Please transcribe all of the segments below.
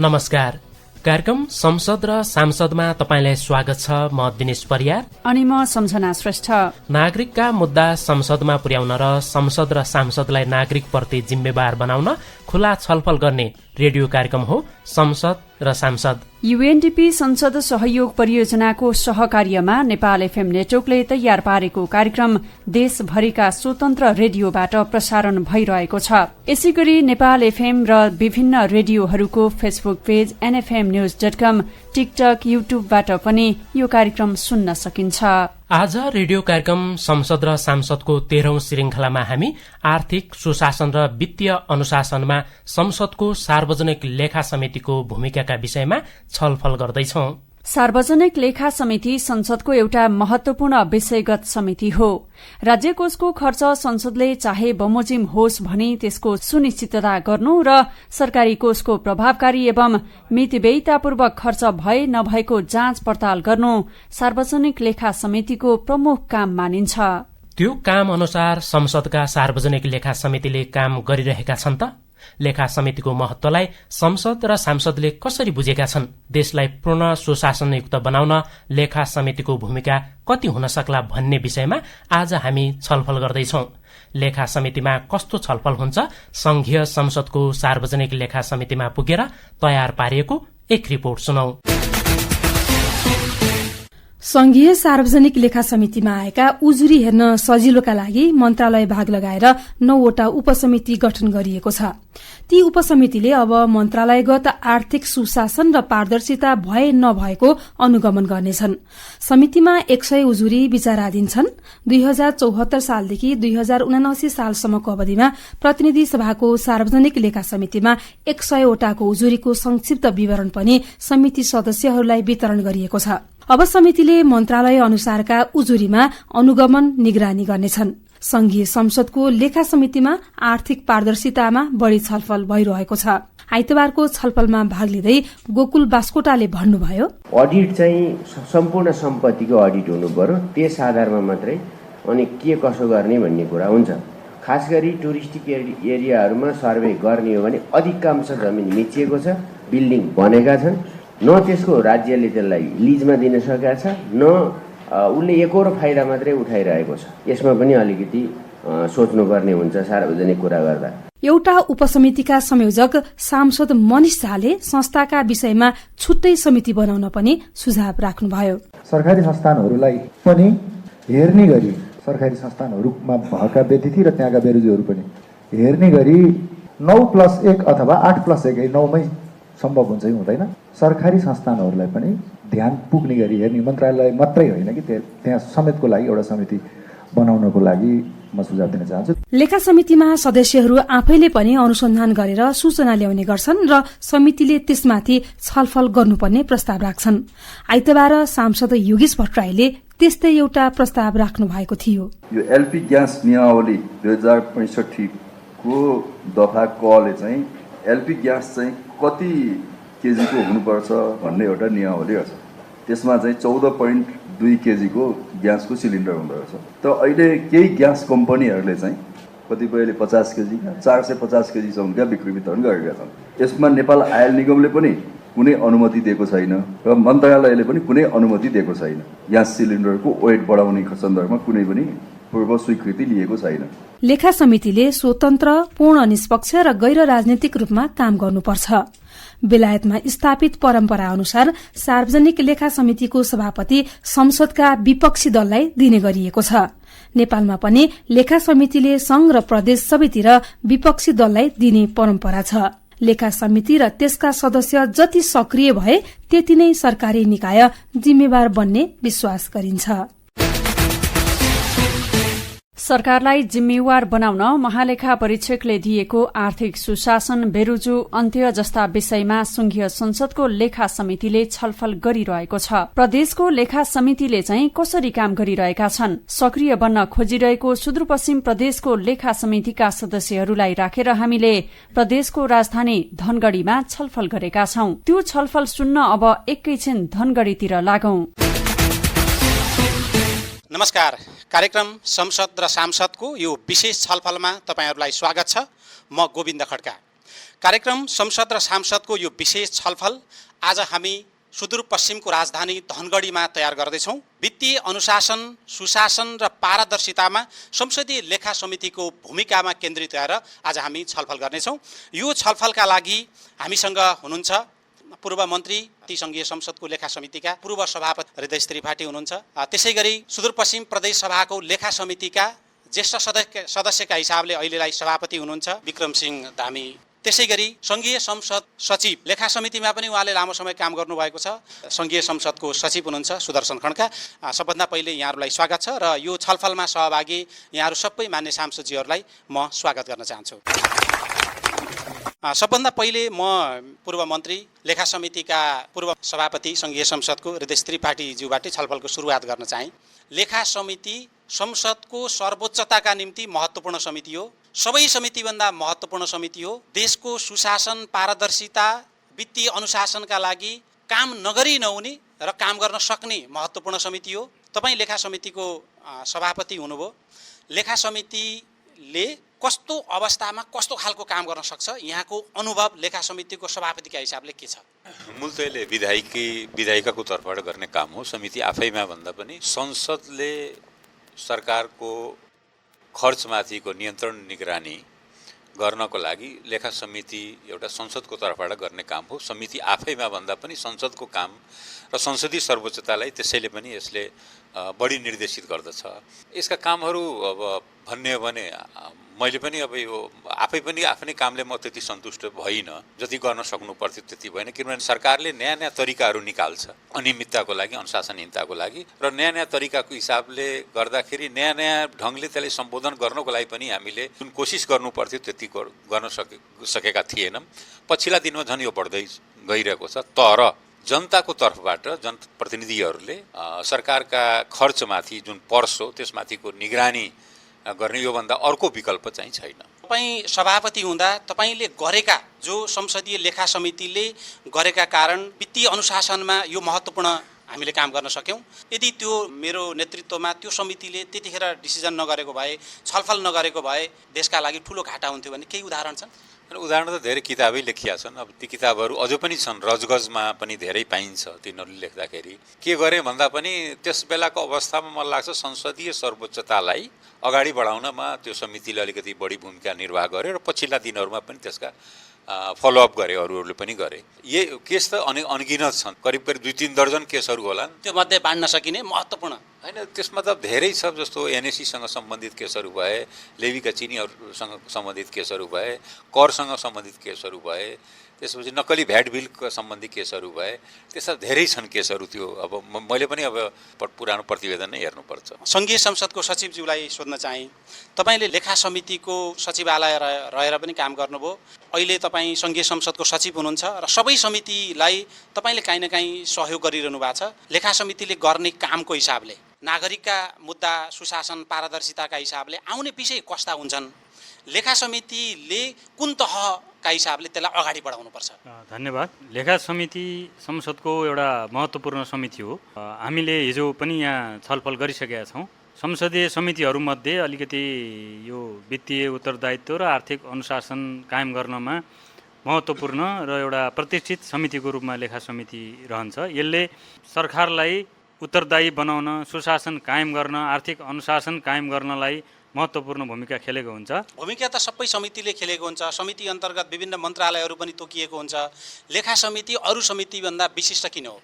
नमस्कार। कार्यक्रम संसद र सांसदमा तपाईंलाई स्वागत छ। म दिनेश परियार अनि म सम्झना श्रेष्ठ। नागरिकका मुद्दा संसदमा पुर्याउन र संसद र सांसदलाई नागरिक प्रति जिम्मेवार बनाउन खुला छलफल गर्ने रेडियो कार्यक्रम हो संसद र सांसद। यूएनडीपी संसद सहयोग परियोजनाको सहकार्यमा नेपाल एफएम नेटवर्कले तयार पारेको कार्यक्रम देशभरिका स्वतन्त्र रेडियोबाट प्रसारण भइरहेको छ। यसैगरी नेपाल एफएम र विभिन्न रेडियोहरूको फेसबुक पेज nfmnews.com, टिकटक, युट्युबबाट पनि यो कार्यक्रम सुन्न सकिन्छ। आज रेडियो कार्यक्रम संसद र सांसदको 13औं श्रृंखलामा हामी आर्थिक सुशासन र वित्तीय अनुशासनमा संसदको सार्वजनिक लेखा समितिको भूमिकाका विषयमा छलफल गर्दैछौं। सार्वजनिक लेखा समिति संसदको एउटा महत्वपूर्ण विषयगत समिति हो। राज्य कोषको खर्च संसदले चाहे बमोजिम होस् भनी त्यसको सुनिश्चितता गर्नु र सरकारी कोषको प्रभावकारी एवं मितव्ययितापूर्वक खर्च भए नभएको जाँच पड़ताल गर्नु सार्वजनिक लेखा समितिको प्रमुख काम मानिन्छ। त्यो काम अनुसार संसदका सार्वजनिक लेखा समितिले काम गरिरहेका छन् त? लेखा समितिको महत्वलाई संसद र सांसदले कसरी बुझेका छन्? देशलाई पूर्ण सुशासनयुक्त बनाउन लेखा समितिको भूमिका कति हुन सक्ला भन्ने विषयमा आज हामी छलफल गर्दैछौं। लेखा समितिमा कस्तो छलफल हुन्छ? संघीय संसदको सार्वजनिक लेखा समितिमा पुगेर तयार पारिएको एक रिपोर्ट सुनौ। संघीय सार्वजनिक लेखा समितिमा आएका उजुरी हेर्न सजिलोका लागि मन्त्रालय भाग लगाएर 9वटा उपसमिति गठन गरिएको छ। ती उपसमितिले अब मन्त्रालयगत आर्थिक सुशासन र पारदर्शिता भए नभएको अनुगमन गर्नेछन्। समितिमा 100 उजुरी विचाराधीन छन्। 2074 सालदेखि 2079 सालसम्मको अवधिमा प्रतिनिधि सभाको सार्वजनिक लेखा समितिमा 100 वटाको उजुरीको संक्षिप्त विवरण पनि समिति सदस्यहरूलाई वितरण गरिएको छ। अब समितिले मन्त्रालय अनुसारका उजुरीमा अनुगमन निगरानी गर्नेछन्। संघीय संसदको लेखा समितिमा आर्थिक पारदर्शितामा बढ़ी छलफल भइरहेको छ। आइतबारको छलफलमा भाग लिँदै गोकुल बास्कोटाले भन्नुभयो, अडिट चाहिँ सम्पूर्ण सम्पत्तिको अडिट हुनु पर्यो, त्यस आधारमा मात्रै अनि के कसो गर्ने भन्ने कुरा हुन्छ। खास गरी टुरिस्टिक एरियाहरूमा सर्वे गर्ने हो भने अधिकांश जमिन मिचिएको छ, बिल्डिङ बनेका छन्, न त्यसको राज्यले त्यसलाई लिजमा दिन सकेका छ, न उसले एकोरो फाइदा मात्रै उठाइरहेको छ। यसमा पनि अलिकति सोच्नुपर्ने हुन्छ सार्वजनिक कुरा गर्दा। एउटा उपसमितिका संयोजक सांसद मनिष झाले संस्थाका विषयमा छुट्टै समिति बनाउन पनि सुझाव राख्नुभयो। सरकारी संस्थानहरूलाई पनि हेर्ने गरी, सरकारी संस्थानहरूमा भएका व्यतिथि र त्यहाँका बेरोजगारहरू पनि हेर्ने गरी 9+1 अथवा 8+1, 9मै सम्भव हुन्छ कि हुँदैन, सरकारी संस्थानहरूलाई पनि ध्यान पुग्ने गरी हेर्ने, मन्त्रालय मात्रै होइन कि त्यहाँ समेतको लागि एउटा समिति बनाउनको लागि म सुझाव दिन चाहन्छु। लेखा समितिमा सदस्यहरू आफैले पनि अनुसन्धान गरेर सूचना ल्याउने गर्छन् र समितिले त्यसमाथि छलफल गर्नुपर्ने प्रस्ताव राख्छन्। आइतबार सांसद योगेश भट्टराईले त्यस्तै एउटा प्रस्ताव राख्नु भएको थियो। यो एलपी ग्यास नियमावली 2065 को दफा कले चाहिँ एलपी ग्यास चाहिँ कति केजीको हुनुपर्छ भन्ने एउटा नियमावली छ। त्यसमा चाहिँ 14.2 केजीको ग्यासको सिलिन्डर हुँदो रहेछ। तर अहिले केही ग्यास कम्पनीहरूले चाहिँ कतिपयले 50 केजी 450 केजीसम्मका बिक्री वितरण गरेका छन्। यसमा नेपाल आयल निगमले पनि कुनै अनुमति दिएको छैन र मन्त्रालयले पनि कुनै अनुमति दिएको छैन। ग्यास सिलिन्डरको वेट बढाउने सन्दर्भमा कुनै पनि पूर्व स्वीकृति लिएको छैन। लेखा समितिले स्वतन्त्र, पूर्ण निष्पक्ष र गैर राजनीतिक रूपमा काम गर्नुपर्छ। बेलायतमा स्थापित परम्परा अनुसार सार्वजनिक लेखा समितिको सभापति संसदका विपक्षी दललाई दिने गरिएको छ। नेपालमा पनि लेखा समितिले संघ र प्रदेश सबैतिर विपक्षी दललाई दिने परम्परा छ। लेखा समिति र त्यसका सदस्य जति सक्रिय भए त्यति नै सरकारी निकाय जिम्मेवार बन्ने विश्वास गरिन्छ। सरकारलाई जिम्मेवार बनाउन महालेखा परीक्षकले दिएको आर्थिक सुशासन, बेरोजु अन्त्य जस्ता विषयमा संघीय संसदको लेखा समितिले छलफल गरिरहेको छ। प्रदेशको लेखा समितिले चाहिँ कसरी काम गरिरहेका छन्? सक्रिय बन्न खोजिरहेको सुदूरपश्चिम प्रदेशको लेखा समितिका सदस्यहरूलाई राखेर हामीले प्रदेशको राजधानी धनगढ़ीमा छलफल गरेका छौं। त्यो छलफल सुन्न अब एकैछिन धनगढ़ीतिर लागौं। नमस्कार। कार्यक्रम संसद र सांसदको यो विशेष छलफलमा तपाईहरुलाई स्वागत छ। म गोविन्द खड्का। कार्यक्रम संसद र सांसदको यो विशेष छलफल आज हामी सुदूरपश्चिमको राजधानी धनगढीमा तयार गर्दैछौँ। वित्तीय अनुशासन, सुशासन र पारदर्शितामा संसदीय लेखा समितिको भूमिकामा केन्द्रित रहेर आज हामी छलफल गर्नेछौँ। यो छलफलका लागि हामीसँग हुनुहुन्छ पूर्व मन्त्री सङ्घीय संसदको लेखा समितिका पूर्व सभापति हृदय त्रिपाठी हुनुहुन्छ। त्यसै गरी सुदूरपश्चिम प्रदेश सभाको लेखा समितिका ज्येष्ठ सदस्यका हिसाबले अहिलेलाई सभापति हुनुहुन्छ विक्रम सिंह धामी। त्यसै गरी सङ्घीय संसद सचिव, लेखा समितिमा पनि उहाँले लामो समय काम गर्नुभएको छ, सङ्घीय संसदको सचिव हुनुहुन्छ सुदर्शन खड्का। सबभन्दा पहिले यहाँहरूलाई स्वागत छ र यो छलफलमा सहभागी यहाँहरू सबै मान्य सांसदजीहरूलाई म स्वागत गर्न चाहन्छु। सबभन्दा पहिले म पूर्व मन्त्री लेखा समितिका पूर्व सभापति सङ्घीय संसदको हृदय त्रिपाठीज्यूबाटै छलफलको सुरुवात गर्न चाहेँ। लेखा समिति संसदको सर्वोच्चताका निम्ति महत्त्वपूर्ण समिति हो, सबै समितिभन्दा महत्त्वपूर्ण समिति हो। देशको सुशासन, पारदर्शिता, वित्तीय अनुशासनका लागि काम नगरी नहुने र काम गर्न सक्ने महत्त्वपूर्ण समिति हो। तपाईँ लेखा समितिको सभापति हुनुभयो। लेखा समितिले कस्तो अवस्थामा कस्तो खालको काम गर्न सक्छ, यहाँको अनुभव लेखा समितिको सभापतिका हिसाबले के छ? मूलतले विधायिकाको तर्फबाट गर्ने काम हो। समिति आफैमा भन्दा पनि संसदले सरकारको खर्चमाथिको नियन्त्रण निगरानी गर्नको लागि लेखा समिति एउटा संसदको तर्फबाट गर्ने काम हो। समिति आफैमा भन्दा पनि संसदको काम र संसदीय सर्वोच्चतालाई त्यसैले पनि यसले बढी निर्देशित गर्दछ। यसका कामहरू अब भन्ने हो भने मैले पनि अब यो आफै पनि आफ्नै कामले म त्यति सन्तुष्ट भइनँ, जति गर्न सक्नु पर्थ्यो त्यति भएन। किनभने सरकारले नयाँ नयाँ तरिकाहरू निकाल्छ अनियमितताको लागि, अनुशासनहीनताको लागि, र नयाँ नयाँ तरिकाको हिसाबले गर्दाखेरि नयाँ नयाँ ढङ्गले त्यसलाई सम्बोधन गर्नको लागि पनि हामीले जुन कोसिस गर्नु पर्थ्यो त्यति गर्न सकेका थिएनौँ। पछिल्ला दिनमा झन् यो बढ्दै गइरहेको छ। तर जनताको तर्फबाट जनप्रतिनिधिहरूले सरकारका खर्चमाथि जुन पर्स हो त्यसमाथिको निगरानी गर्ने योभन्दा अर्को विकल्प चाहिँ छैन। तपाईँ सभापति हुँदा तपाईँले गरेका जो संसदीय लेखा समितिले गरेका कारण वित्तीय अनुशासनमा यो महत्त्वपूर्ण हामीले काम गर्न सक्यौँ। यदि त्यो मेरो नेतृत्वमा त्यो समितिले त्यतिखेर डिसिजन नगरेको भए, छलफल नगरेको भए देशका लागि ठुलो घाटा हुन्थ्यो भने केही उदाहरण छन्? उदाहरण त धेरै किताबै लेखिया छन्। अब ती किताबहरू अझै पनि छन्, रजगजमा पनि धेरै पाइन्छ तिनीहरूले लेख्दाखेरि। के गरे भन्दा पनि त्यस बेलाको अवस्थामा मलाई लाग्छ संसदीय सर्वोच्चतालाई अगाडि बढाउनमा त्यो समितिले अलिकति बढी भूमिका निर्वाह गरे र पछिल्ला दिनहरूमा पनि त्यसका फलोअप गरे, अरूहरूले पनि गरे। यो केस त अनगिनत छन्, करिब 2-3 दर्जन केसहरू होलान्। त्यो मध्ये बाँड्न सकिने महत्त्वपूर्ण होइन, त्यसमा त धेरै छ। जस्तो एनएसीसँग सम्बन्धित केसहरू भए, लेवीका चिनीहरूसँग सम्बन्धित केसहरू भए, करसँग सम्बन्धित केसहरू भए, त्यसपछि नक्कली भ्याट बिलका सम्बन्धी केसहरू भए, त्यस्ता धेरै छन् केसहरू। त्यो अब मैले पनि अब पुरानो प्रतिवेदन नै हेर्नुपर्छ। सङ्घीय संसदको सचिवज्यूलाई सोध्न चाहेँ, तपाईँले लेखा समितिको सचिवालय रहेर पनि काम गर्नुभयो, अहिले तपाईँ सङ्घीय संसदको सचिव हुनुहुन्छ र सबै समितिलाई तपाईँले काहीँ न काहीँ सहयोग गरिरहनु भएको छ। लेखा समितिले गर्ने कामको हिसाबले, नागरिकका मुद्दा, सुशासन, पारदर्शिताका हिसाबले आउने विषय कस्ता हुन्छन्? लेखा समितिले कुन तहका हिसाबले त्यसलाई अगाडि बढाउनुपर्छ? धन्यवाद। लेखा समिति संसदको एउटा महत्त्वपूर्ण समिति हो। हामीले हिजो पनि यहाँ छलफल गरिसकेका छौँ। संसदीय समितिहरूमध्ये अलिकति यो वित्तीय उत्तरदायित्व र आर्थिक अनुशासन कायम गर्नमा महत्त्वपूर्ण र एउटा प्रतिष्ठित समितिको रूपमा लेखा समिति रहन्छ। यसले सरकारलाई उत्तरदायी बनाउन, सुशासन कायम गर्न, आर्थिक अनुशासन कायम गर्नलाई महत्त्वपूर्ण भूमिका खेलेको हुन्छ। भूमिका त सबै समितिले खेलेको हुन्छ। समिति अन्तर्गत विभिन्न मन्त्रालयहरू पनि तोकिएको हुन्छ। लेखा समिति अरू समितिभन्दा विशिष्ट किन हो?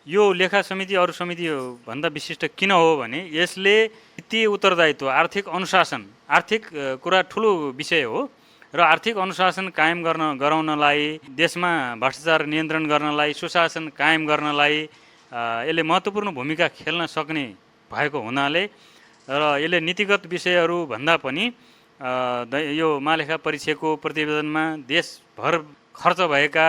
यो लेखा समिति अरू समितिभन्दा विशिष्ट किन हो भने यसले वित्तीय उत्तरदायित्व, आर्थिक अनुशासन, आर्थिक कुरा ठुलो विषय हो र आर्थिक अनुशासन कायम गराउनलाई, देशमा भ्रष्टाचार नियन्त्रण गर्नलाई, सुशासन कायम गर्नलाई यसले महत्त्वपूर्ण भूमिका खेल्न सक्ने भएको हुनाले र यसले नीतिगत विषयहरू भन्दा पनि यो महालेखा परीक्षाको प्रतिवेदनमा देशभर खर्च भएका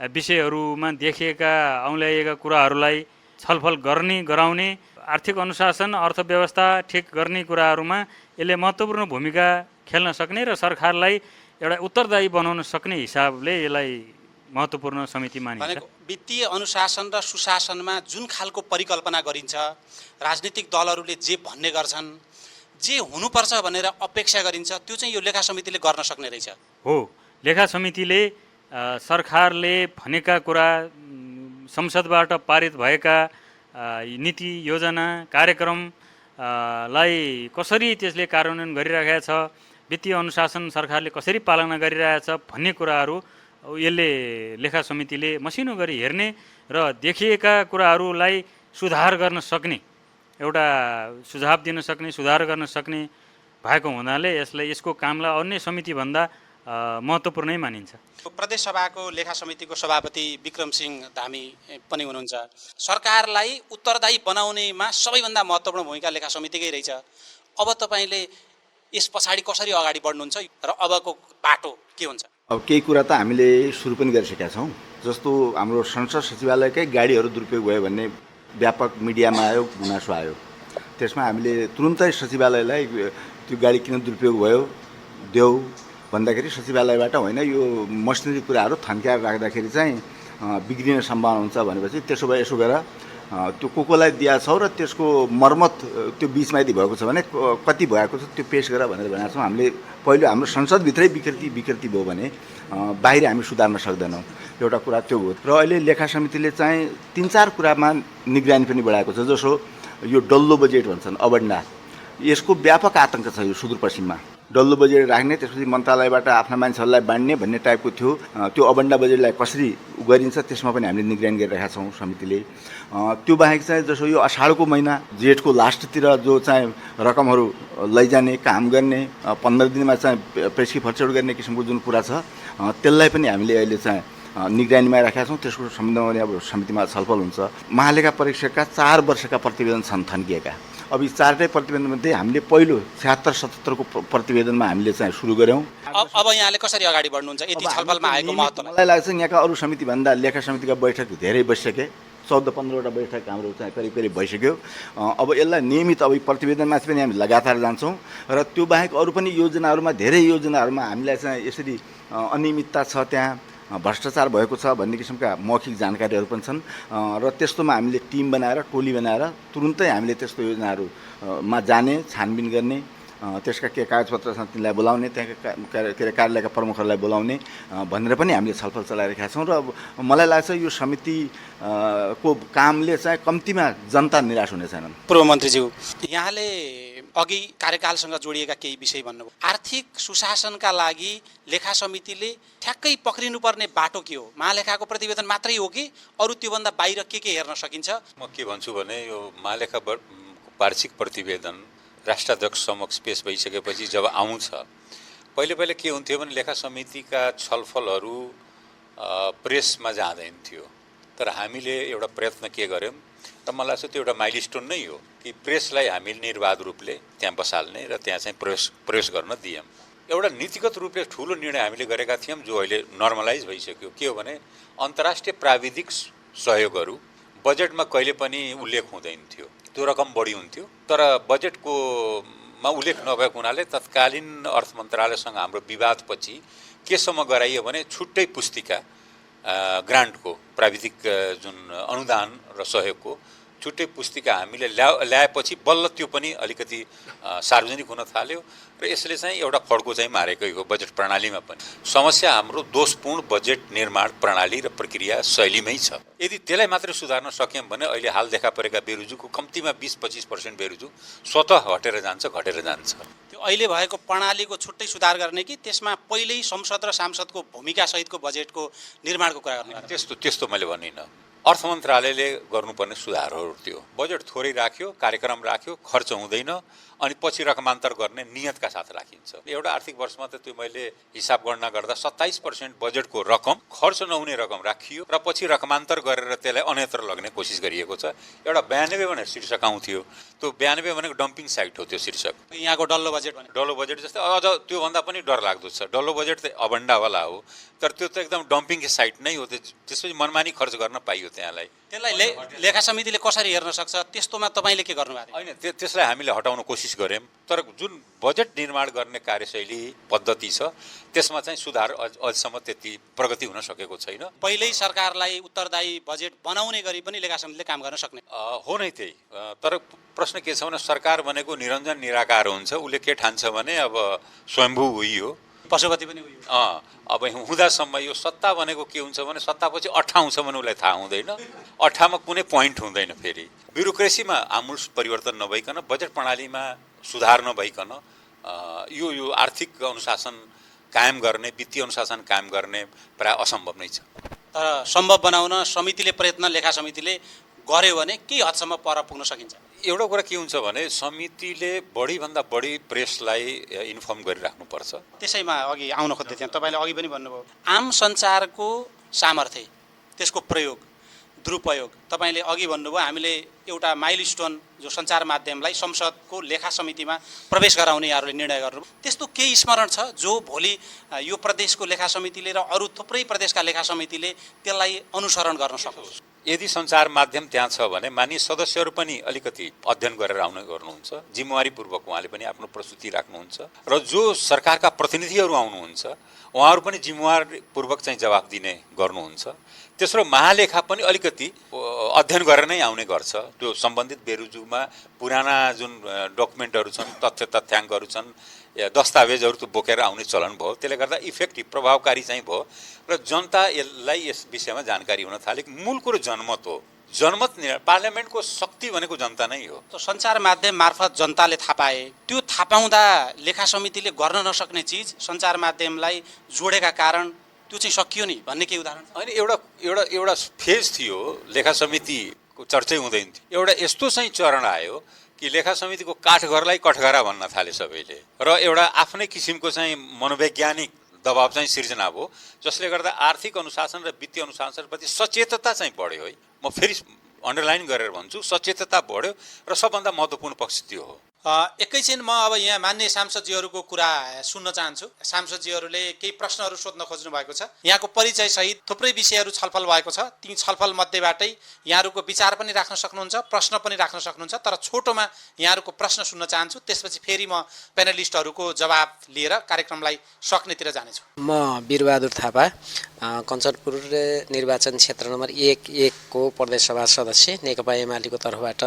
विषयहरूमा देखिएका औँल्याइएका कुराहरूलाई छलफल गराउने, आर्थिक अनुशासन, अर्थव्यवस्था ठिक गर्ने कुराहरूमा यसले महत्त्वपूर्ण भूमिका खेल्न सक्ने र सरकारलाई एउटा उत्तरदायी बनाउन सक्ने हिसाबले यसलाई महत्त्वपूर्ण समिति मानिन्छ। वित्तीय अनुशासन र सुशासनमा जुन खालको परिकल्पना गरिन्छ, राजनीतिक दलहरूले जे भन्ने गर्छन्, जे हुनुपर्छ भनेर अपेक्षा गरिन्छ, त्यो चाहिँ यो लेखा समितिले गर्न सक्ने रहेछ। हो, लेखा समितिले सरकारले भनेका कुरा, संसदबाट पारित भएका नीति योजना कार्यक्रमलाई कसरी त्यसले कार्यान्वयन गरिरहेको छ, वित्तीय अनुशासन सरकारले कसरी पालना गरिरहेछ भन्ने कुराहरू यसले लेखा समितिले मसिनो गरी हेर्ने र देखिएका कुराहरूलाई सुधार गर्न सक्ने, एउटा सुझाव दिन सक्ने, सुधार गर्न सक्ने भएको हुनाले यसको कामलाई अन्य समितिभन्दा महत्त्वपूर्णै मानिन्छ। प्रदेश सभाको लेखा समितिको सभापति विक्रम सिंह धामी पनि हुनुहुन्छ। सरकारलाई उत्तरदायी बनाउनेमा सबैभन्दा महत्त्वपूर्ण भूमिका लेखा समितिकै रहेछ। अब तपाईँले यस पछाडि कसरी अगाडि बढ्नुहुन्छ र अबको बाटो के हुन्छ? अब केही कुरा त हामीले सुरु पनि गरिसकेका छौँ। जस्तो हाम्रो संसद सचिवालयकै गाडीहरू दुरुपयोग भयो भन्ने व्यापक मिडियामा आयो, गुनासो आयो। त्यसमा हामीले तुरुन्तै सचिवालयलाई त्यो गाडी किन दुरुपयोग भयो देऊ भन्दाखेरि सचिवालयबाट होइन, यो मसिनरी कुराहरू थन्क्याएर राख्दाखेरि चाहिँ बिग्रिने सम्भावना हुन्छ भनेपछि त्यसो भए यसो गरेर त्यो कोलाई दिएको छौ र त्यसको मर्मत त्यो बिचमा यदि भएको छ भने कति भएको छ त्यो पेस गरेर भनेर भनेको छौँ। हामीले पहिलो हाम्रो संसदभित्रै विकृति भयो भने बाहिर हामी सुधार्न सक्दैनौँ। एउटा कुरा त्यो हो। र अहिले लेखा समितिले चाहिँ 3-4 कुरामा निगरानी पनि बढाएको छ। जसो यो डल्लो बजेट भन्छन्, अबन्डा, यसको व्यापक आतंक छ यो सुदूरपश्चिममा। डल्लो बजेट राख्ने, त्यसपछि मन्त्रालयबाट आफ्ना मान्छेहरूलाई बाँड्ने भन्ने टाइपको थियो। त्यो अबन्डा बजेटलाई कसरी गरिन्छ त्यसमा पनि हामीले निगरानी गरिरहेका छौँ समितिले। त्यो बाहेक चाहिँ जसो यो अषाढको महिना जेठको लास्टतिर जो चाहिँ रकमहरू लैजाने, काम गर्ने, 15 दिनमा चाहिँ पेस्की फर्चौड गर्ने किसिमको जुन कुरा छ त्यसलाई पनि हामीले अहिले चाहिँ निगरानीमा राखेका छौँ। त्यसको सम्बन्धमा अब समितिमा छलफल हुन्छ। महालेखा परीक्षकका 4 वर्षका प्रतिवेदन छन् थन्किएका। अब यी 4टै प्रतिवेदनमध्ये हामीले पहिलो 76-77 को प्रतिवेदनमा हामीले चाहिँ सुरु गऱ्यौँ। अब यहाँले कसरी अगाडि बढ्नुहुन्छ यति छलफलमा आएको महत्त्व? मलाई लाग्छ यहाँका अरू समितिभन्दा लेखा समितिका बैठक धेरै बसिसके। 14-15वटा बैठक हाम्रो चाहिँ करिब भइसक्यो। अब यसलाई नियमित अब प्रतिवेदनमाथि पनि हामी लगातार जान्छौँ र त्यो बाहेक अरू पनि योजनाहरूमा, धेरै योजनाहरूमा हामीलाई चाहिँ यसरी अनियमितता छ, त्यहाँ भ्रष्टाचार भएको छ भन्ने किसिमका मौखिक जानकारीहरू पनि छन् र त्यस्तोमा हामीले टिम बनाएर, टोली बनाएर तुरुन्तै हामीले त्यस्तो योजनाहरूमा जाने, छानबिन गर्ने, त्यसका के कागजपत्र छन् तिनलाई बोलाउने, त्यहाँका के अरे कार्यालयका प्रमुखहरूलाई बोलाउने भनेर पनि हामीले छलफल चलाइरहेका छौँ। र मलाई लाग्छ यो समितिको कामले चाहिँ कम्तीमा जनता निराश हुने छैनन्। पूर्व मन्त्रीज्यू, यहाँले अघि कार्यकालसँग जोडिएका केही विषय भन्नुभयो। आर्थिक सुशासनका लागि लेखा समितिले ठ्याक्कै पक्रिनुपर्ने बाटो के हो? महालेखाको प्रतिवेदन मात्रै हो कि अरू त्योभन्दा बाहिर के हेर्न सकिन्छ? म के भन्छु भने यो महालेखा वार्षिक प्रतिवेदन राष्ट्राध्यक्ष समक्ष पेश भइसकेपछि जब आउँछ, पहिले के हुन्थ्यो भने लेखा समितिका छलफलहरू प्रेसमा जाँदैन थियो। तर हामीले एउटा प्रयत्न के गर्यौँ र मलाई लाग्छ त्यो एउटा माइलस्टोन नै हो कि प्रेसलाई हामीले निर्वाध रूपले त्यहाँ बसाल्ने र त्यहाँ चाहिँ प्रवेश गर्न दियौँ। एउटा नीतिगत रूपले ठुलो निर्णय हामीले गरेका थियौँ जो अहिले नर्मलाइज भइसक्यो। के हो भने अन्तर्राष्ट्रिय प्राविधिक सहयोगहरू बजेटमा कहिले पनि उल्लेख हुँदैन थियो। त्यो रकम बढी हुन्थ्यो तर बजेटकोमा उल्लेख नभएको हुनाले तत्कालीन अर्थ मन्त्रालयसँग हाम्रो विवादपछि केसम्म गराइयो भने छुट्टै पुस्तिका ग्रान्टको, प्राविधिक जुन अनुदान र सहयोगको छुट्टै पुस्तिका हामीले ल्याएपछि बल्ल त्यो पनि अलिकति सार्वजनिक हुन थाल्यो र यसले चाहिँ एउटा फड्को चाहिँ मारेकै हो बजेट प्रणालीमा पनि। समस्या हाम्रो दोषपूर्ण बजेट निर्माण प्रणाली र प्रक्रिया शैलीमै छ। यदि त्यसलाई मात्रै सुधार्न सक्यौँ भने अहिले हाल देखा परेका बेरुजुको कम्तीमा 20-25% बेरुजु स्वतः घटेर जान्छ। त्यो अहिले भएको प्रणालीको छुट्टै सुधार गर्ने कि त्यसमा पहिल्यै संसद र सांसदको भूमिका सहितको बजेटको निर्माणको कुरा गर्ने? त्यस्तो मैले भनिनँ। अर्थ मन्त्रालयले गर्नुपर्ने सुधारहरू थियो। बजेट थोरै राख्यो, कार्यक्रम राख्यो, खर्च हुँदैन अनि पछि रकमान्तर गर्ने नियतका साथ राखिन्छ। एउटा आर्थिक वर्षमा त त्यो मैले हिसाब गणना गर्दा 27% बजेटको रकम खर्च नहुने रकम राखियो र पछि रकमान्तर गरेर त्यसलाई अन्यत्र लग्ने कोसिस गरिएको छ। एउटा 92 भनेर शीर्षक आउँथ्यो, त्यो 92 भनेको डम्पिङ साइट हो। त्यो शीर्षक यहाँको डल्लो बजेट जस्तै अझ त्योभन्दा पनि डर लाग्दो छ। डल्लो बजेट त अबन्डावाला हो तर त्यो त एकदम डम्पिङ साइट नै हो। त्यसपछि मनमानी खर्च गर्न पाइयो त्यसलाई लेखा समितिले कसरी हेर्न सक्छ? त्यस्तोमा तपाईँले के गर्नुभएको? होइन, त्यसलाई हामीले हटाउन कोसिस गऱ्यौँ तर जुन बजेट निर्माण गर्ने कार्यशैली पद्धति छ त्यसमा चाहिँ सुधार अझसम्म त्यति प्रगति हुन सकेको छैन। पहिल्यै सरकारलाई उत्तरदायी बजेट बनाउने गरी पनि लेखा समितिले काम गर्न सक्ने हो नै त्यही। तर प्रश्न के छ भने सरकार भनेको निरञ्जन निराकार हुन्छ। उसले के ठान्छ भने अब स्वयम्भू उही हो, पशुपति पनि उयो अब हुँदासम्म यो सत्ता भनेको के हुन्छ भने सत्तापछि 8 आउँछ भने उसलाई थाहा हुँदैन। 8 मा कुनै पोइन्ट हुँदैन। फेरि ब्युरोक्रेसीमा आमूल परिवर्तन नभइकन, बजेट प्रणालीमा सुधार नभइकन यो आर्थिक अनुशासन कायम गर्ने, वित्तीय अनुशासन कायम गर्ने प्राय असम्भव नै छ। तर सम्भव बनाउन समितिले प्रयत्न, लेखा समितिले गर्यो भने केही हदसम्म पर पुग्न सकिन्छ। एउटा कुरा के हुन्छ भने समितिले बढीभन्दा बढी प्रेसलाई इन्फर्म गरिराख्नुपर्छ। त्यसैमा अघि आउन खोज्दै थिएँ, तपाईँले अघि पनि भन्नुभयो आम सञ्चारको सामर्थ्य, त्यसको प्रयोग, दुरुपयोग। तपाईँले अघि भन्नुभयो हामीले एउटा माइलस्टोन जो सञ्चार माध्यमलाई संसदको लेखा समितिमा प्रवेश गराउने यहाँहरूले निर्णय गर्नु, त्यस्तो केही स्मरण छ जो भोलि यो प्रदेशको लेखा समितिले र अरू थुप्रै प्रदेशका लेखा समितिले त्यसलाई अनुसरण गर्न सकोस्? यदि सञ्चार माध्यम त्यहाँ छ भने माननीय सदस्यहरू पनि अलिकति अध्ययन गरेर आउने गर्नुहुन्छ, जिम्मेवारीपूर्वक उहाँले पनि आफ्नो प्रस्तुति राख्नुहुन्छ र जो सरकारका प्रतिनिधिहरू आउनुहुन्छ उहाँहरू पनि जिम्मेवारपूर्वक चाहिँ जवाफ दिने गर्नुहुन्छ। तेस्रो महालेखा पनि अलिकति अध्ययन गरेर नै आउने गर्छ। त्यो सम्बन्धित बेरुजुमा पुराना जुन डकुमेन्टहरू छन्, तथ्याङ्कहरू छन्, दस्तावेजहरू त बोकेर आउने चलन भयो। त्यसले गर्दा इफेक्टिभ, प्रभावकारी चाहिँ भयो र जनता यसलाई यस विषयमा जानकारी हुन थाले। मूल कुरो जनमत हो। जनमत पार्लियामेन्टको शक्ति भनेको जनता नै हो। त सञ्चार माध्यम मार्फत जनताले थाहा पाए, त्यो थाहा पाउँदा लेखा समितिले गर्न नसक्ने चिज सञ्चार माध्यमलाई जोडेका कारण त्यो चाहिँ सकियो नि भन्ने केही उदाहरण? होइन, एउटा फेज थियो, लेखा समितिको चर्चै हुँदैन थियो। एउटा यस्तो चाहिँ चरण आयो कि लेखा समितिको काठघरलाई कठघरा भन्न थाले सबैले र एउटा आफ्नै किसिमको चाहिँ मनोवैज्ञानिक दबाव चाहिँ सिर्जना भयो, जसले गर्दा आर्थिक अनुशासन र वित्तीय अनुशासनप्रति सचेतता चाहिँ बढ्यो है। म फेरि अन्डरलाइन गरेर भन्छु, सचेतता बढ्यो र सबभन्दा महत्त्वपूर्ण पक्ष त्यो हो। एकैछिन म अब यहाँ मान्य सांसदजीहरूको कुरा सुन्न चाहन्छु। सांसदजीहरूले केही प्रश्नहरू सोध्न खोज्नु भएको छ। यहाँको परिचय सहित थुप्रै विषयहरू छलफल भएको छ। ती छलफल मध्येबाटै यहाँहरूको विचार पनि राख्न सक्नुहुन्छ, प्रश्न पनि राख्न सक्नुहुन्छ। तर छोटोमा यहाँहरूको प्रश्न सुन्न चाहन्छु, त्यसपछि फेरि म प्यानलिस्टहरूको जवाब लिएर कार्यक्रमलाई सक्नेतिर जानेछु। म वीरबहादुर थापा, कञ्चनपुर निर्वाचन क्षेत्र नम्बर 1 को प्रदेशसभा सदस्य, नेकपा एमालेको तर्फबाट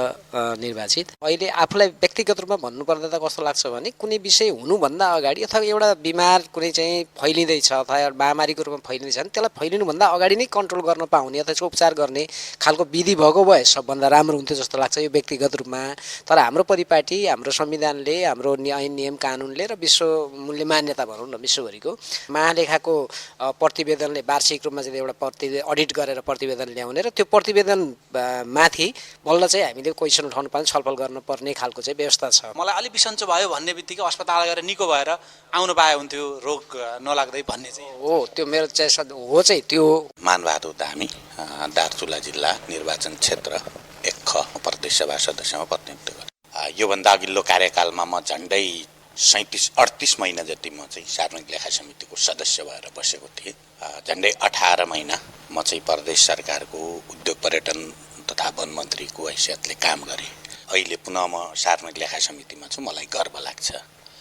निर्वाचित। अहिले आफूलाई व्यक्तिगत रूपमा भन्नुपर्दा त कस्तो लाग्छ भने कुनै विषय हुनुभन्दा अगाडि अथवा एउटा बिमार कुनै चाहिँ फैलिँदैछ अथवा एउटा महामारीको रूपमा फैलिँदैछ भने त्यसलाई फैलिनुभन्दा अगाडि नै कन्ट्रोल गर्न पाउने अथवा त्यसको उपचार गर्ने खालको विधि भएको भए सबभन्दा राम्रो हुन्थ्यो जस्तो लाग्छ यो व्यक्तिगत रूपमा। तर हाम्रो परिपाटी, हाम्रो संविधानले, हाम्रो ऐन नियम कानुनले र विश्व मूल्य मान्यता भनौँ न विश्वभरिको महालेखाको प्रतिवेदनले वार्षिक रूपमा चाहिँ एउटा अडिट गरेर प्रतिवेदन ल्याउने र त्यो प्रतिवेदन माथि बल्ल चाहिँ हामीले क्वेसन उठाउनु पर्ने, छलफल गर्नुपर्ने खालको चाहिँ व्यवस्था छ। मलाई अलि बिसन्चो भयो भन्ने बित्तिकै अस्पताल गएर निको भएर आउनु पाए हुन्थ्यो, रोग नलाग्दै भन्ने चाहिँ हो। त्यो मेरो चाहिँ हो चाहिँ त्यो। मानबहादुर धामी, दार्चुला जिल्ला निर्वाचन क्षेत्र 1 प्रदेशसभा सदस्यमा प्रतिनिधित्व गरेँ। योभन्दा अघिल्लो कार्यकालमा म झन्डै 37-38 महिना जति म चाहिँ सार्वजनिक लेखा समितिको सदस्य भएर बसेको थिएँ। झन्डै 18 महिना म चाहिँ प्रदेश सरकारको उद्योग पर्यटन तथा वन मन्त्रीको हैसियतले काम गरेँ। अहिले पुनः म सार्वजनिक लेखा समितिमा छु। मलाई गर्व लाग्छ।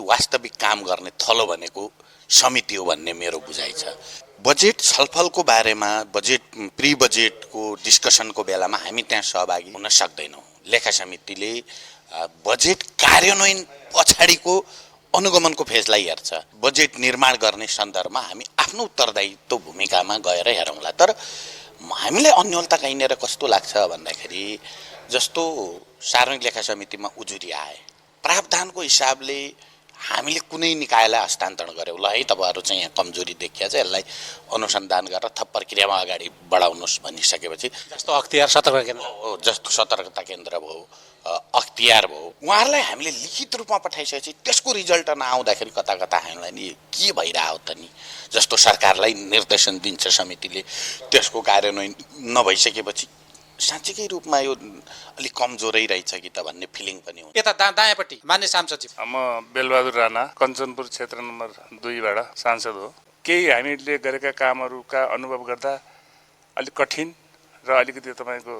वास्तविक काम गर्ने थलो भनेको समिति हो भन्ने मेरो बुझाइ छ। बजेट छलफलको बारेमा, बजेट प्री बजेटको डिस्कसनको बेलामा हामी त्यहाँ सहभागी हुन सक्दैनौँ। लेखा समितिले बजेट कार्यान्वयन पछाडिको अनुगमनको फेजलाई हेर्छ। बजेट निर्माण गर्ने सन्दर्भमा हामी आफ्नो उत्तरदायित्व भूमिकामा गएर हेरौँला। तर हामीलाई अन्यलता कहीँनिर कस्तो लाग्छ भन्दाखेरि जस्तो सार्वजनिक लेखा समितिमा उजुरी आए, प्रावधानको हिसाबले हामीले कुनै निकायलाई हस्तान्तरण गऱ्यौँ, ल है तपाईँहरू चाहिँ यहाँ कमजोरी देखिया छ, यसलाई अनुसन्धान गरेर थप प्रक्रियामा अगाडि बढाउनुहोस् भनिसकेपछि जस्तो अख्तियार सतर्कता केन्द्र हो, जस्तो सतर्कता केन्द्र भयो, अख्तियार भयो, उहाँहरूलाई हामीले लिखित रूपमा पठाइसकेपछि त्यसको रिजल्ट नआउँदाखेरि कता कता हामीलाई नि के भइरह्यो त नि, जस्तो सरकारलाई निर्देशन दिन्छ समितिले, त्यसको कार्यान्वयन नभइसकेपछि साँच्चीकै रूपमा यो अलिक कमजोरै रहेछ कि त भन्ने फिलिङ पनि हुन्छ। यता दायाँपट्टि मान्य सांसदजी। म बेलबहादुर राणा, कञ्चनपुर क्षेत्र नम्बर 2बाट सांसद हो। केही हामीले गरेका कामहरूका अनुभव गर्दा अलिक कठिन र अलिकति तपाईँको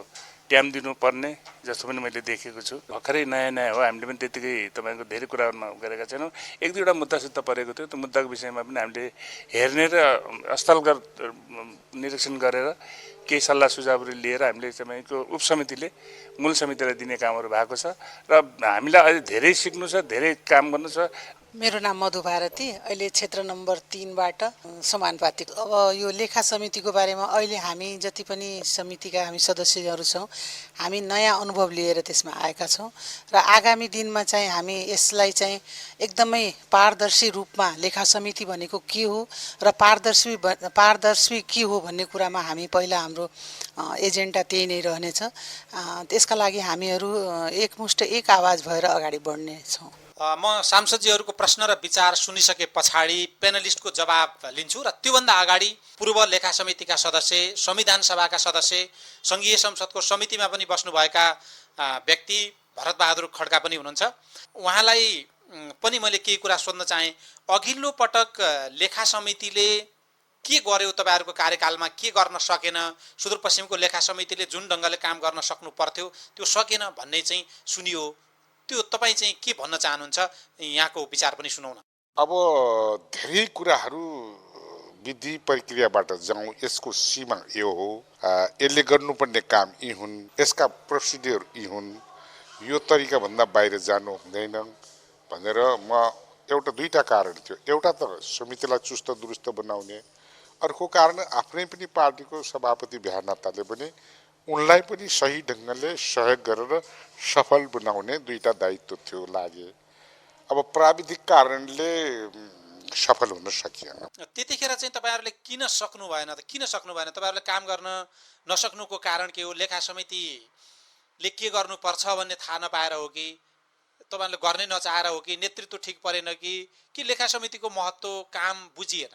टाइम दिनुपर्ने जस्तो पनि मैले देखेको छु। भर्खरै नयाँ हो, हामीले पनि त्यतिकै तपाईँको धेरै कुराहरूमा गरेका छैनौँ। 1-2वटा मुद्दासित परेको थियो। त्यो मुद्दाको विषयमा पनि हामीले हेर्ने र स्थलगत निरीक्षण गरेर केही सल्लाह सुझावहरू लिएर हामीले तपाईँको उपसमितिले मूल समितिलाई दिने कामहरू भएको छ र हामीलाई अहिले धेरै सिक्नु छ, धेरै काम गर्नु छ। मेरो नाम मधु भारती, अहिले क्षेत्र नम्बर 3बाट समानुपातिक। अब यो लेखा समितिको बारेमा अहिले हामी जति पनि समितिका हामी सदस्यहरू छौँ, हामी नयाँ अनुभव लिएर त्यसमा आएका छौँ र आगामी दिनमा चाहिँ हामी यसलाई चाहिँ एकदमै पारदर्शी रूपमा लेखा समिति भनेको के हो र पारदर्शी के हो भन्ने कुरामा हामी पहिला हाम्रो एजेन्डा त्यही नै रहनेछ। त्यसका लागि हामीहरू एकमुष्ट एक आवाज भएर अगाडि बढ्नेछौँ। म सांसदजीहरूको प्रश्न र विचार सुनिसके पछाडि पेनलिस्टको जवाब लिन्छु र त्योभन्दा अगाडि पूर्व लेखा समितिका सदस्य, संविधान सभाका सदस्य, सङ्घीय संसदको समितिमा पनि बस्नुभएका व्यक्ति भरतबहादुर खड्का पनि हुनुहुन्छ। उहाँलाई पनि मैले केही कुरा सोध्न चाहेँ। अघिल्लो पटक लेखा समितिले के गर्यो, तपाईँहरूको कार्यकालमा के गर्न सकेन, सुदूरपश्चिमको लेखा समितिले जुन ढङ्गले काम गर्न सक्नु पर्थ्यो त्यो सकेन भन्ने चाहिँ सुनियो। त्यो तपाईँ चाहिँ के भन्न चाहनुहुन्छ? यहाँको विचार पनि सुनौ न। अब धेरै कुराहरू विधि प्रक्रियाबाट जाउँ, यसको सीमा यो हो, यसले गर्नुपर्ने काम यी हुन्, यसका प्रोसिडियर यी हुन्, यो तरिकाभन्दा बाहिर जानु हुँदैन भनेर म एउटा दुईवटा कारण थियो। एउटा त समितिलाई चुस्त दुरुस्त बनाउने, अर्को कारण आफ्नै पनि पार्टीको सभापति भ्यानाताले पनि उनलाई पनि सही ढङ्गले सहयोग गरेर सफल बनाउने दुईवटा दायित्व थियो लागे। अब प्राविधिक कारणले सफल हुन सकिएन। त्यतिखेर चाहिँ तपाईँहरूले किन सक्नु भएन त? किन सक्नु भएन? तपाईँहरूले काम गर्न नसक्नुको कारण के हो? लेखा समितिले के गर्नुपर्छ भन्ने थाहा नपाएर हो कि तपाईँहरूले गर्नै नचाहेर हो कि नेतृत्व ठिक परेन कि लेखा समितिको महत्त्व काम बुझिएन?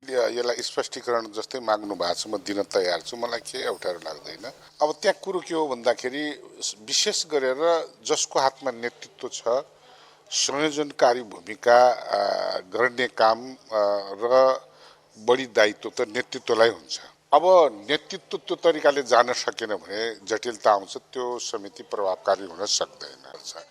यसलाई स्पष्टीकरण जस्तै माग्नु भएको छ, म दिन तयार छु, मलाई केही अप्ठ्यारो लाग्दैन। अब त्यहाँ कुरो के हो भन्दाखेरि विशेष गरेर जसको हातमा नेतृत्व छ, संयोजनकारी भूमिका गर्ने काम र बढी दायित्व त नेतृत्वलाई हुन्छ। अब नेतृत्व त्यो तरिकाले जान सकेन भने जटिलता आउँछ, त्यो समिति प्रभावकारी हुन सक्दैन।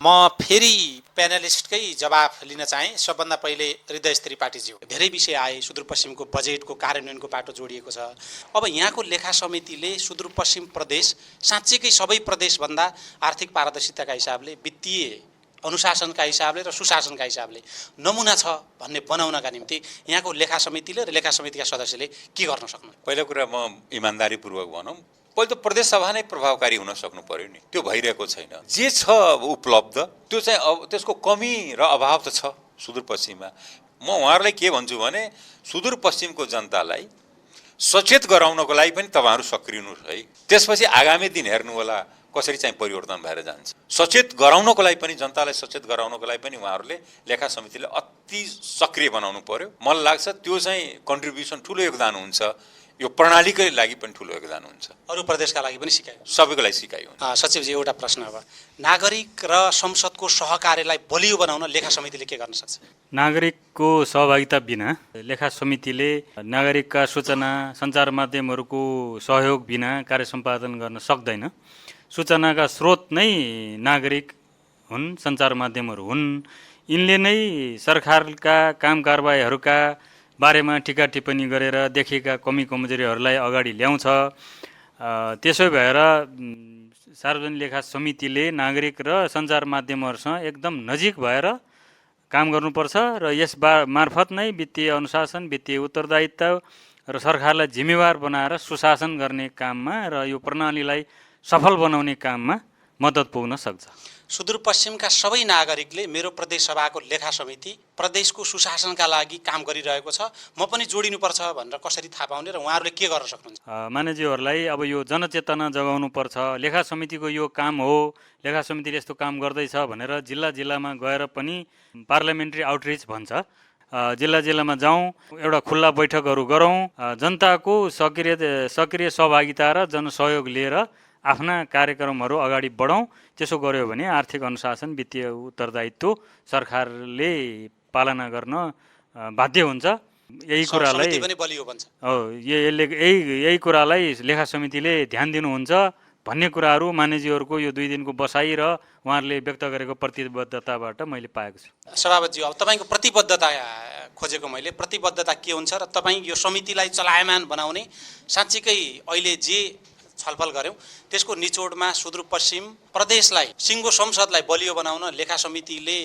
म फेरि प्यानलिस्टकै जवाफ लिन चाहेँ। सबभन्दा पहिले हृदय त्रिपाठीज्यू, धेरै विषय आए, सुदूरपश्चिमको बजेटको कार्यान्वयनको बाटो जोडिएको छ। अब यहाँको लेखा समितिले सुदूरपश्चिम प्रदेश साँच्चैकै सबै प्रदेशभन्दा आर्थिक पारदर्शिताका हिसाबले, वित्तीय अनुशासनका हिसाबले र सुशासनका हिसाबले नमुना छ भन्ने बनाउनका निम्ति यहाँको लेखा समितिले र लेखा समितिका सदस्यले के गर्न सक्नु? पहिलो कुरा म इमान्दारीपूर्वक भनौँ, पहिले त प्रदेश सभा नै प्रभावकारी हुन सक्नु पर्यो नि। त्यो भइरहेको छैन। जे छ उपलब्ध त्यो चाहिँ अब त्यसको कमी र अभाव त छ सुदूरपश्चिममा। म उहाँहरूलाई के भन्छु भने सुदूरपश्चिमको जनतालाई सचेत गराउनको लागि पनि तपाईँहरू सक्रियनुहोस् है। त्यसपछि आगामी दिन हेर्नु होला कसरी चाहिँ परिवर्तन भएर जान्छ। सचेत गराउनको लागि पनि, जनतालाई सचेत गराउनको लागि पनि उहाँहरूले लेखा समितिले अति सक्रिय बनाउनु पर्यो। मलाई लाग्छ त्यो चाहिँ कन्ट्रिब्युसन ठुलो योगदान हुन्छ, यो प्रणालीकै लागि पनि ठुलो योगदान हुन्छ, अरू प्रदेशका लागि पनि सिकायो, सबैको लागि सिकायो। सचिवजी, एउटा प्रश्न अब, नागरिक र संसदको सहकार्यलाई बलियो बनाउन लेखा समितिले के गर्न सक्छ? नागरिकको सहभागिता बिना लेखा समितिले नागरिकका सूचना सञ्चार माध्यमहरूको सहयोग बिना कार्य सम्पादन गर्न सक्दैन। सूचनाका स्रोत नै नागरिक हुन्, सञ्चार माध्यमहरू हुन्। यिनले नै सरकारका काम कारबाहीहरूका बारेमा टिका टिप्पणी गरेर देखेका कमी कमजोरीहरूलाई अगाडि ल्याउँछ। त्यसो भएर सार्वजनिक लेखा समितिले नागरिक र सञ्चार माध्यमहरूसँग एकदम नजिक भएर काम गर्नुपर्छ र यस मार्फत नै वित्तीय अनुशासन, वित्तीय उत्तरदायित्व र सरकारलाई जिम्मेवार बनाएर सुशासन गर्ने काममा र यो प्रणालीलाई सफल बनाउने काममा मद्दत पुग्न सक्छ। सुदूरपश्चिमका सबै नागरिकले मेरो प्रदेश सभाको लेखा समिति प्रदेशको सुशासनका लागि काम गरिरहेको छ, म पनि जोडिनुपर्छ भनेर कसरी थाहा पाउने र उहाँहरूले के गर्न सक्नुहुन्छ? मान्यज्यूहरूलाई अब यो जनचेतना जगाउनुपर्छ। लेखा समितिको यो काम हो, लेखा समितिले यस्तो काम गर्दैछ भनेर जिल्ला जिल्लामा गएर पनि पार्लियामेन्ट्री आउटरिच भन्छ, जिल्ला जिल्लामा जाउँ, एउटा खुल्ला बैठकहरू गरौँ, जनताको सक्रिय सहभागिता र जनसहयोग लिएर आफ्ना कार्यक्रमहरू अगाडि बढाउँ। त्यसो गर्यो भने आर्थिक अनुशासन, वित्तीय उत्तरदायित्व सरकारले पालना गर्न बाध्य हुन्छ। यही कुरालाई यही कुरालाई लेखा समितिले ध्यान दिनुहुन्छ भन्ने कुराहरू मान्यज्यूहरूको यो 2 दिनको बसाइ र उहाँहरूले व्यक्त गरेको प्रतिबद्धताबाट मैले पाएको छु। सभापतिज्यू, अब तपाईँको प्रतिबद्धता खोजेको मैले, प्रतिबद्धता के हुन्छ र तपाईँ यो समितिलाई चलायमान बनाउने साँच्चीकै अहिले जे छलफल गऱ्यौँ त्यसको निचोडमा सुदूरपश्चिम प्रदेशलाई, सिङ्गो संसदलाई बलियो बनाउन लेखा समितिले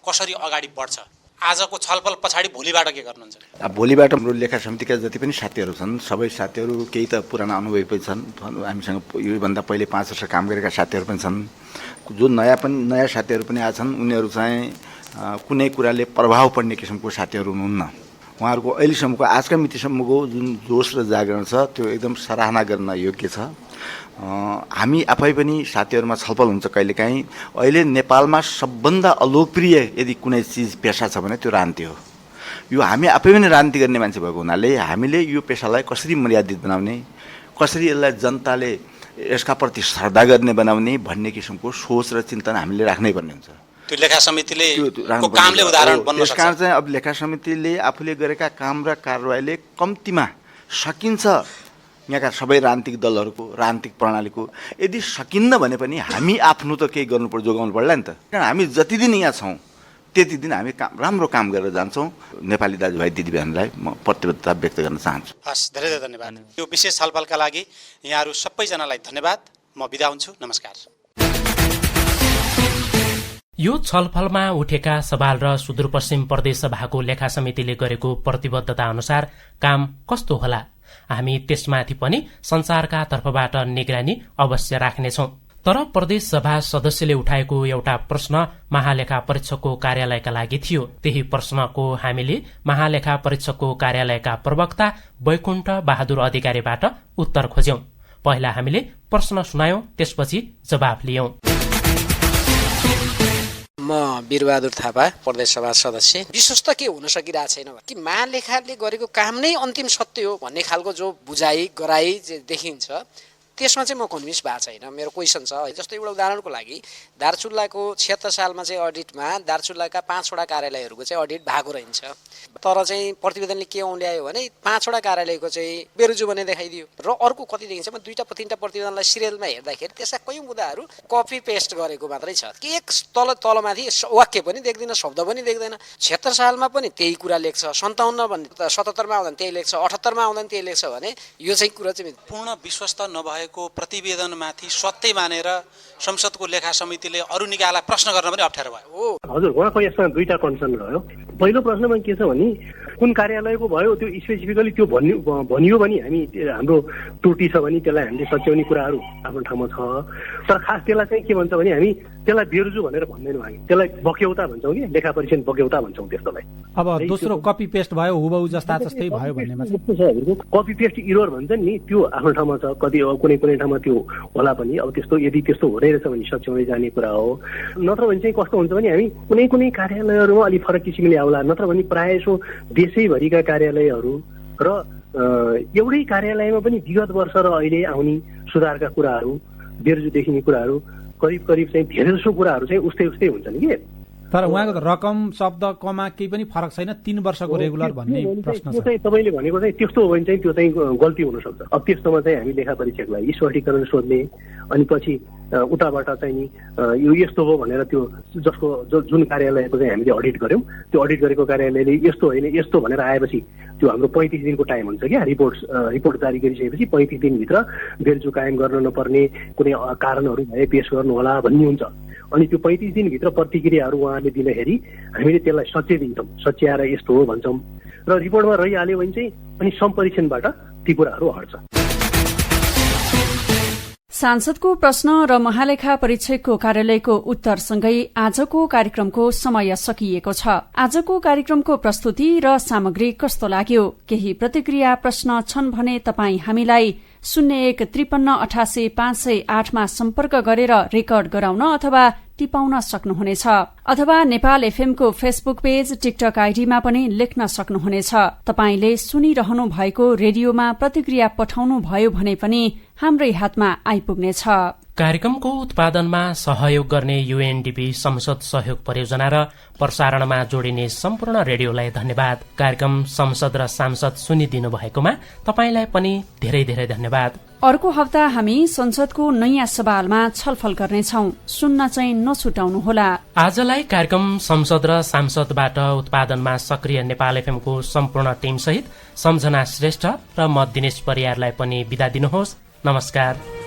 कसरी अगाडि बढ्छ? आजको छलफल पछाडि भोलिबाट के गर्नुहुन्छ? भोलिबाट हाम्रो लेखा समितिका जति पनि साथीहरू छन् सबै साथीहरू केही त पुराना अनुभवी पनि छन्, हामीसँग योभन्दा पहिले 5 वर्ष काम गरेका साथीहरू पनि छन्, जो नयाँ साथीहरू पनि आछन्। उनीहरू चाहिँ कुनै कुराले प्रभाव पर्ने किसिमको साथीहरू हुनुहुन्न। उहाँहरूको अहिलेसम्मको आजका मितिसम्मको जुन जोस र जागरण छ त्यो एकदम सराहना गर्न योग्य छ। हामी आफै पनि साथीहरूमा छलफल हुन्छ कहिलेकाहीँ। अहिले नेपालमा सबभन्दा अलोकप्रिय यदि कुनै चिज पेसा छ भने त्यो राजनीति हो। यो हामी आफै पनि राजनीति गर्ने मान्छे भएको हुनाले हामीले यो पेसालाई कसरी मर्यादित बनाउने, कसरी यसलाई जनताले यसका प्रति श्रद्धा गर्ने बनाउने भन्ने किसिमको सोच र चिन्तन हामीले राख्नै पर्ने हुन्छ। त्यो लेखा समितिले कामले उदाहरण बन्न सक्छ। त्यसकारण चाहिँ अब लेखा समितिले आफूले गरेका काम र कारबाहीले कम्तीमा सकिन्छ यहाँका सबै राजनीतिक दलहरूको राजनीतिक प्रणालीको यदि सकिन्न भने पनि हामी आफ्नो त केही गर्नुपर्छ, जोगाउनु पर्ला नि त। कारण हामी जति दिन यहाँ छौँ त्यति दिन हामी राम्रो काम गरेर जान्छौँ। नेपाली दाजुभाइ दिदीबहिनीलाई म प्रतिबद्धता व्यक्त गर्न चाहन्छु। हस्, धेरै धेरै धन्यवाद। यो विशेष छलफलका लागि यहाँहरू सबैजनालाई धन्यवाद। म बिदा हुन्छु। नमस्कार। यो छलफलमा उठेका सवाल र सुदूरपश्चिम प्रदेश सभाको लेखा समितिले गरेको प्रतिबद्धता अनुसार काम कस्तो होला, हामी त्यसमाथि पनि संसारका तर्फबाट निगरानी अवश्य राख्नेछौं। तर प्रदेश सभा सदस्यले उठाएको एउटा प्रश्न महालेखा परीक्षकको कार्यालयका लागि थियो। त्यही प्रश्नको हामीले महालेखा परीक्षकको कार्यालयका प्रवक्ता वैकुण्ठ बहादुर अधिकारीबाट उत्तर खोज्यौं। पहिला हामीले प्रश्न सुनायौं, त्यसपछि जवाफ लियौं। म वीरबहादुर थापा, प्रदेश सभा सदस्य। विशेष त के हुन सकिरहेको छैन कि महालेखाले गरेको काम नै अन्तिम सत्य हो भन्ने खालको जो बुझाइ गराइ देखिन्छ त्यसमा चाहिँ म कन्भिन्स भएको छैन। मेरो क्वेसन छ, जस्तो एउटा उदाहरणको लागि दार्चुलाको 76 सालमा चाहिँ अडिटमा दार्चुलाका 5 वटा कार्यालयहरूको चाहिँ अडिट भएको रहन्छ। तर चाहिँ प्रतिवेदनले के ल्यायो भने 5 वटा कार्यालयको चाहिँ बेरुजु भने देखाइदियो र अर्को कति देखिन्छ म 2-3 प्रतिवेदनलाई सिरियलमा हेर्दाखेरि त्यसका कयौं मुद्दाहरू कपी पेस्ट गरेको मात्रै छ। कि एक तलमाथि वाक्य पनि देख्दैन, शब्द पनि देख्दैन। 76 सालमा पनि त्यही कुरा लेख्छ, 57 भने 77 मा आउँदैन त्यही लेख्छ, 78 मा आउँदैन त्यही लेख्छ भने यो चाहिँ कुरा चाहिँ पूर्ण विश्वस्त नभएको प्रतिवेदनमाथि सत्य मानेर संसदको लेखा समितिले अरू निकायलाई प्रश्न गर्न पनि अप्ठ्यारो भयो। हजुर, उहाँको यसमा 2टा कन्सर्न रह्यो। पहिलो प्रश्नमा के छ भने कुन कार्यालयको भयो त्यो स्पेसिफिकली त्यो भनियो भने हामी हाम्रो त्रुटि छ भने त्यसलाई हामीले सच्याउने कुराहरू आफ्नो ठाउँमा छ। तर खास त्यसलाई चाहिँ के भन्छ भने हामी त्यसलाई बेरुजु भनेर भन्दैनौँ, हामी त्यसलाई बक्यौता भन्छौँ कि लेखा परीक्षण बक्यौता भन्छौँ त्यसलाई। अब दोस्रो कपी पेस्ट भयो, हुबहु जस्ता जस्तै भयो भन्नेमा कपी पेस्ट इरर भन्छ नि, त्यो आफ्नो ठाउँमा छ। कति कुनै ठाउँमा त्यो होला पनि। अब त्यस्तो यदि त्यस्तो हुँदै रहेछ भने सच्याउँदै जाने कुरा हो। नत्र भने चाहिँ कस्तो हुन्छ भने हामी कुनै कार्यालयहरूमा अलिक फरक किसिमले आउला, नत्र भने प्रायः सो देशैभरिका कार्यालयहरू र एउटै कार्यालयमा पनि विगत वर्ष र अहिले आउने सुधारका कुराहरू, बेरुजु देखिने कुराहरू करिब चाहिँ धेरै जसो कुराहरू चाहिँ उस्तै हुन्छन् कि। तर उहाँको रकम शब्द कमा केही पनि फरक छैन, 3 वर्षको रेगुलर भन्ने प्रश्न छ। तपाईँले भनेको चाहिँ त्यस्तो हो भने चाहिँ त्यो चाहिँ गल्ती हुनसक्छ। अब त्यस्तोमा चाहिँ हामी लेखा परीक्षकलाई स्पष्टीकरण सोध्ने, अनि पछि उताबाट चाहिँ नि यो यस्तो हो भनेर त्यो जुन कार्यालयको चाहिँ हामीले अडिट गऱ्यौँ त्यो अडिट गरेको कार्यालयले यस्तो होइन यस्तो भनेर आएपछि त्यो हाम्रो 35 दिनको टाइम हुन्छ क्या। रिपोर्ट जारी गरिसकेपछि 35 दिनभित्र बेरुजु कायम गर्न नपर्ने कुनै कारणहरू भए पेश गर्नु होला भन्ने हुन्छ। अनि त्यो 35 दिनभित्र प्रतिक्रियाहरू उहाँले दिँदाखेरि हामीले त्यसलाई सच्याइदिन्छौँ, सच्याएर यस्तो हो भन्छौँ र रिपोर्टमा रहिहाल्यो भने चाहिँ अनि सम्परीक्षणबाट ती कुराहरू हट्छ। सांसदको प्रश्न र महालेखा परीक्षकको कार्यालयको उत्तरसँगै आजको कार्यक्रमको समय सकिएको छ। आजको कार्यक्रमको प्रस्तुति र सामग्री कस्तो लाग्यो? केही प्रतिक्रिया प्रश्न छन् भने तपाई हामीलाई 0153880508 मा सम्पर्क गरेर रेकर्ड गराउन अथवा टिपाउन सक्नुहुनेछ। अथवा नेपाल एफएम को फेसबुक पेज, टिकटक आईडीमा पनि लेख्न सक्नुहुनेछ। तपाईले सुनिरहनु भएको रेडियोमा प्रतिक्रिया पठाउनु भयो भने पनि हाम्रै हातमा आइपुग्नेछ। कार्यक्रमको उत्पादनमा सहयोग गर्ने यूएनडीपी संसद सहयोग परियोजना र प्रसारणमा जोडिने सम्पूर्ण रेडियोलाई धन्यवाद। कार्यक्रम संसद र सांसद सुनिदिनु भएकोमा तपाईलाई पनि धेरै धेरै धन्यवाद। अर्को हप्ता हामी संसदको नयाँ सवालमा छलफल गर्नेछौं, सुन्न चाहिँ नछुटाउनुहोला। आजलाई कार्यक्रम संसद र सांसदबाट उत्पादनमा सक्रिय नेपाल एफएमको सम्पूर्ण टिम सहित सम्झना श्रेष्ठ र म दिनेश परियारलाई पनि बिदा दिनुहोस्। नमस्कार।